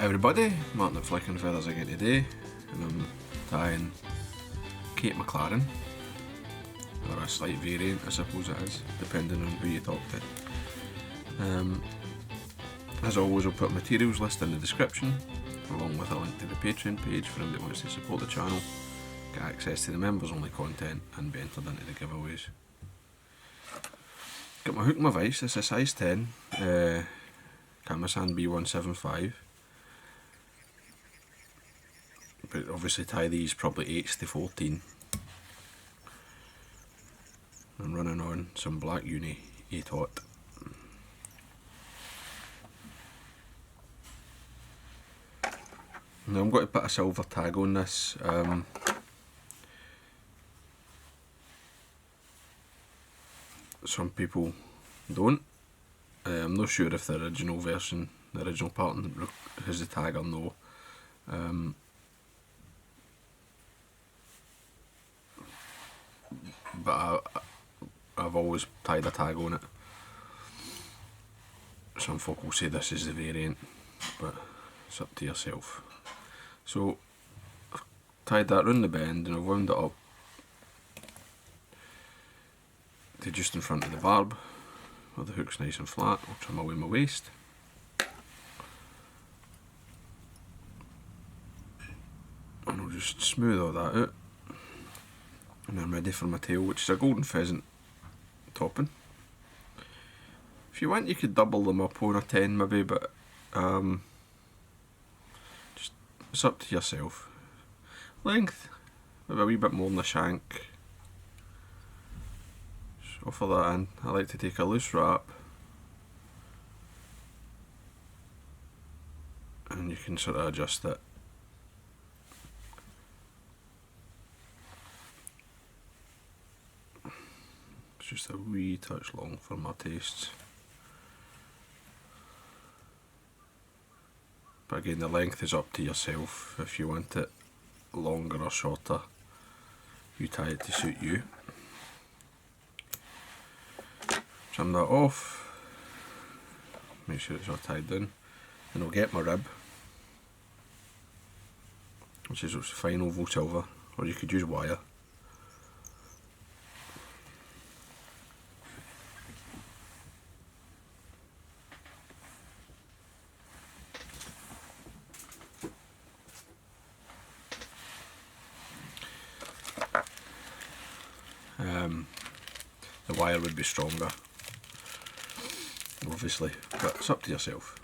Everybody, Martyn at Flicking Feathers again today, and I'm tying Kate McLaren, or a slight variant I suppose it is, depending on who you talk to. As always, I'll put a materials list in the description, along with a link to the Patreon page for anyone that wants to support the channel, get access to the members only content and be entered into the giveaways. Got my hook and my vice. It's a size 10 Kamasan B175, but obviously tie these probably 8s to 14. I'm running on some black uni 8/0. Now I'm going to put a silver tag on this. Some people don't. I'm not sure if the original version, the original pattern has the tag or no. But I've always tied a tag on it. Some folk will say this is the variant, but it's up to yourself. So I've tied that round the bend and I've wound it up to just in front of the barb where the hook's nice and flat. I'll trim away my waist. And I'll just smooth all that out. And I'm ready for my tail, which is a golden pheasant topping. If you want, you could double them up on a 10 maybe, but just it's up to yourself. Length, maybe a wee bit more than a shank. So for that in, I like to take a loose wrap, and you can sort of adjust it. It's just a wee touch long for my tastes. But again, the length is up to yourself. If you want it longer or shorter, you tie it to suit you. Trim that off, make sure it's all tied down, and I'll get my rib, which is fine oval silver, or you could use wire. The wire would be stronger, obviously, but it's up to yourself.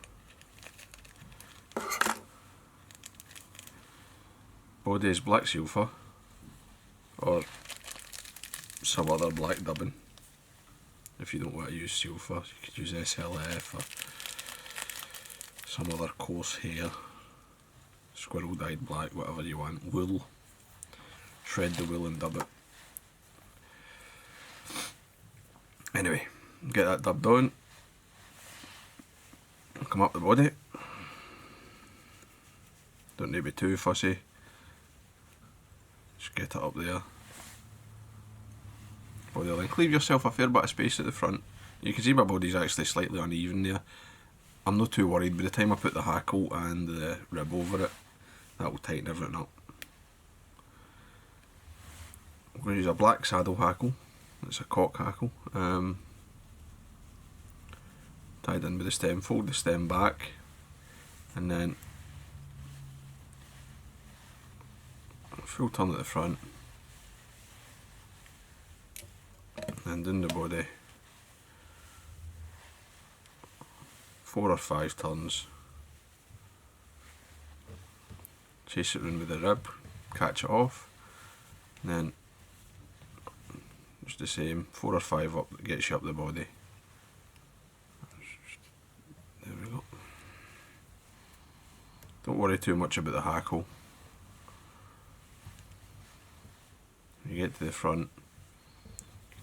Body is black silver or some other black dubbing. If you don't want to use silver, you could use SLF or some other coarse hair, squirrel dyed black, whatever you want. Wool, shred the wool and dub it. Anyway, get that dubbed on, come up the body, don't need to be too fussy, just get it up there, body length. Leave yourself a fair bit of space at the front. You can see my body's actually slightly uneven there. I'm not too worried. By the time I put the hackle and the rib over it, that will tighten everything up. I'm going to use a black saddle hackle. It's a cock hackle, tied in with the stem. Fold the stem back and then full turn at the front and down the body 4 or 5 turns, chase it round with the rib, catch it off, and then just the same, 4 or 5 up that gets you up the body. There we go. Don't worry too much about the hackle. You get to the front,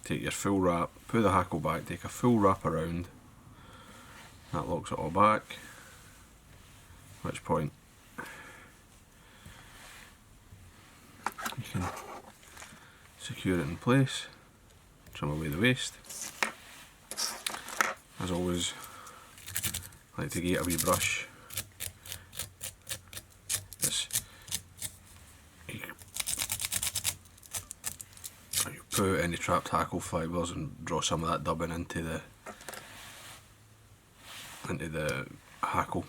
take your full wrap, put the hackle back, take a full wrap around. That locks it all back. At which point you can secure it in place. Trim away the waist. As always, I like to get a wee brush throw out any trapped hackle fibres and draw some of that dubbing into the hackle.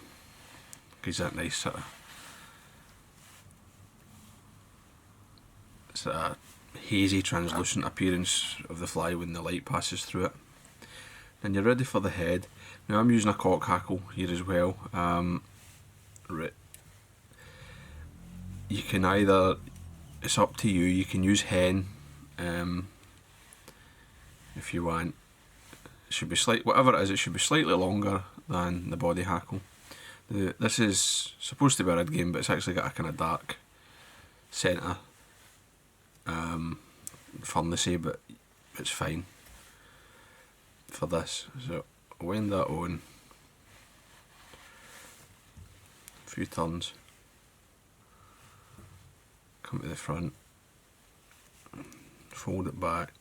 Gives that nice sort of hazy, translucent appearance of the fly when the light passes through it. Then you're ready for the head. Now I'm using a cock hackle here as well. You can either, it's up to you, you can use hen if you want. It should be whatever it is, it should be slightly longer than the body hackle. This is supposed to be a red game, but it's actually got a kind of dark centre furnace-y, but it's fine for this. So I'll wind that on a few turns, come to the front, fold it back,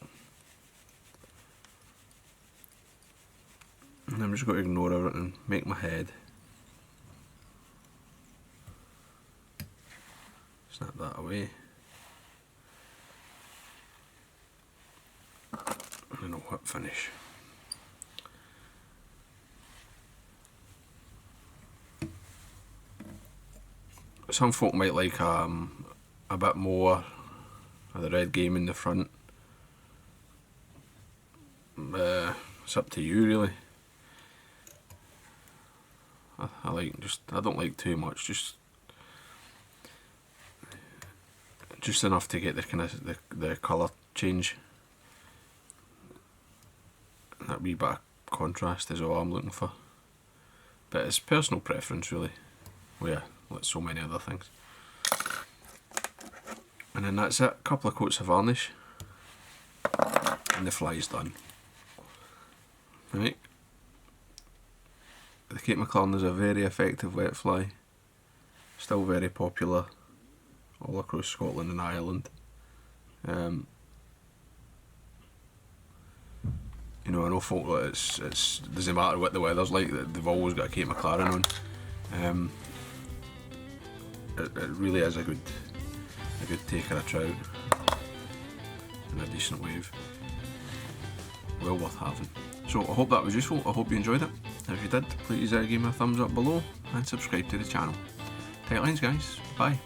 and I'm just going to ignore everything, make my head, snap that away, and then I'll whip finish. Some folk might like a bit more of the red game in the front. It's up to you really. I don't like too much, just enough to get the kind of the colour change. That wee bit of contrast is all I'm looking for. But it's personal preference really. Well, yeah, like so many other things. And then that's it, a couple of coats of varnish and the fly's done. Right, the Cape McLaren is a very effective wet fly, still very popular all across Scotland and Ireland. You know, I know folk that it doesn't matter what the weather's like, they've always got a Cape McLaren on. It really is a good taker of trout and a decent wave. Well worth having. So I hope that was useful, I hope you enjoyed it. If you did, please give me a thumbs up below and subscribe to the channel. Tight lines guys, bye.